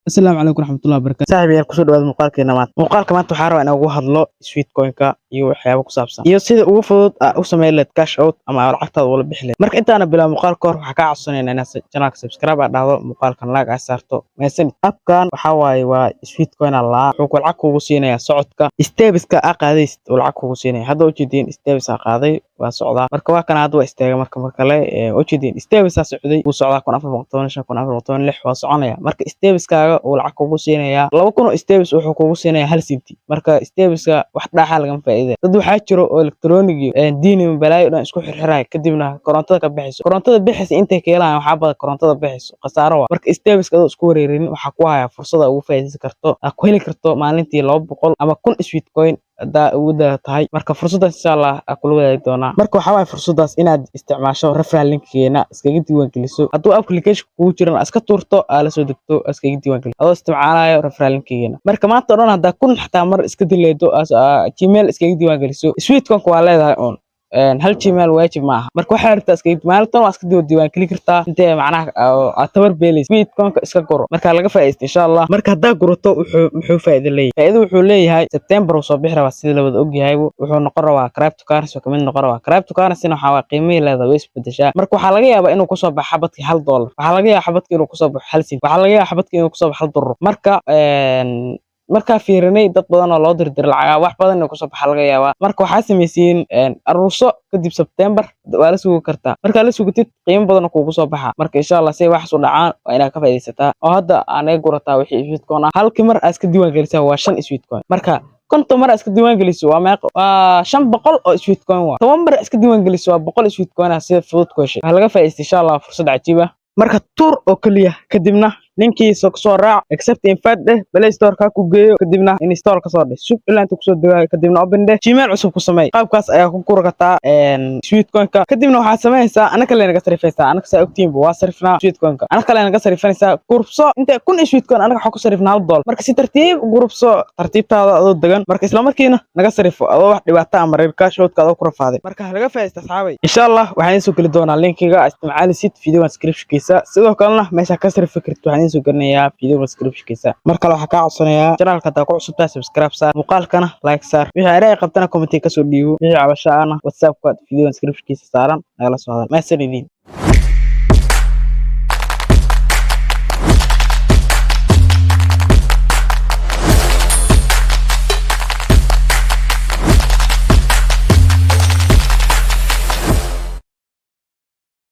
السلام عليكم ورحمة الله وبركاته. saaxiib yar kusoo dhawaad muuqaalkeena maanta waxaan rabaa inaan ugu hadlo sweet coin-ka iyo waxyaabo ku saabsan iyo sida ugu fudud u sameyn lahayd cash out ama lacagtaada ula bixi lahayd. Marka intaana bilaabo muuqaalka hor waxaa kaa codsanaynaa inaad channelka subscribe aad dhahdo, muuqaalkan like aad saarto. Mahadsanid. Appkan waxaa waaye waa sweet coin Allah wuxuu lacag kugu siinayaa socodka steps-ka aad qaadaysid oo lacag kugu siinaya. Hadda ujeedin steps aad qaaday waa socdaa. Marka waa kan hadda waa istaaga marka kale ujeedin steps aad socday wuu socdaa 1415 1416 waa soconaya. Marka steps-kaaga uu lacag kugu siinaya 2000 steps wuxuu kugu siinaya 1 senti. Marka steps-ka wax dhaxal laga faa'iido. Dad waxaa jiro oo electronic diini balaayo dhan isku xirxiray kadibna korontada ka bixiso. Korontada bixisa intay ka helaan waxaa badan korontada bixiso khasaaro waa. Marka steps-ka isku wareerin waxaa ku haya fursad ugu faa'iideysan karto. Aad ku heli karto maalintii 200 ama 1000 sweet coin hadaa ugu tahay. Marka fursadaas insha Allah kula wadaagi doonaa. Marka waxaa waay fursadaas inaad isticmaasho referral link-keena iskaga diiwaan geliso. Hadduu application kugu jiran iska tuurto la soo degto iskaga diiwaan geliso adoo isticmaalayo referral link-keena. Marka maanta oo dhan hadaa kun xataa mar iska dileedo Gmail iskaga diiwaan geliso sweet coin waa leedahay on hal Gmail waajib maaha. Marka waxaa rabtaa iska maalintan waa iska diiwaan geli kartaa intee macnaha aad tabar beelayso sweet coin-ka iska goro marka laga faa'iideysto insha Allah. Marka hadaa gurato wuxuu faa'iido leeyahay. Faa'iido wuxuu leeyahay September soo bixi rabaa sida la wada og yahay wuxuu noqon rabaa cryptocurrency kamid noqon rabaa. Cryptocurrency waxaa waa qiimaha leedahay way isbedeshaa. Marka waxaa laga yaabaa inuu ku soo baxo xabadkii $1. Waxaa laga yaabaa xabadkii inuu ku soo baxo 1 sent. Waxaa laga yaabaa xabadkii inuu ku soo baxo $1. Marka fiirinay dad badan oo loo dirdir lacag wax badan inuu ku soo baxo laga yaabaa. Marka waxaa sameeyeen aruuso kadib September waa la sugi kartaa. Marka la sugtid qiimo badan kugu soo baxa. Marka insha Allah si wax soo dhacaan waa inaad ka faa'iideysataa. Oo hadda aanay gurataa wixii sweet coin halkii mar iska diiwaan gelisaa waa 5 sweet coin. Marka konton mar iska diiwaan geliso waa 500 oo sweet coin waa. 10 mar iska diiwaan geliso waa 100 sweet coin si fudud ku heshay. Waxa laga faa'iideysto insha Allah fursad cajiib ah. Marka tour oo kaliya kadibna linkiisa ku soo raac accept invite Play Store ka ku geeyo kadibna install ka soo dhig sub ilaa inta ku soo dagaay kadibna open Gmail cusub ku samee qaabkaas ayaa ku gurgataa sweet coin-ka kadibna waxaad sameeysaa anaka leen naga sarifaysaa anaka saa ogtiinba waa sarifnaa sweet coin-ka anaka leen naga sarifanaysaa gurubso inta kun sweet coin anaka waxa ku sarifnaa $1 marka si tartiib gurubso tartiibtaada adoo degan marka isla markiina naga sarifo adoo wax dhibaato ama reer cash out-ka adoo ku rafaaday marka laga faa'iideysto asxaabay insha Allah waxaan soo geli doonaa linkiga isticmaalisid video description-kiisa sidoo kalena meesha ka sarif fikirto soo garnaya video description-kiisa marka waxa ka codsanayaa channelka hadaa ku cusubtaa subscribe saar muuqaalkana like saar wixii ay qabtana comment ka soo dhiibo wixii cabasho ah WhatsApp-ka video description-kiisa saaran nagala soo hadal ma sanidin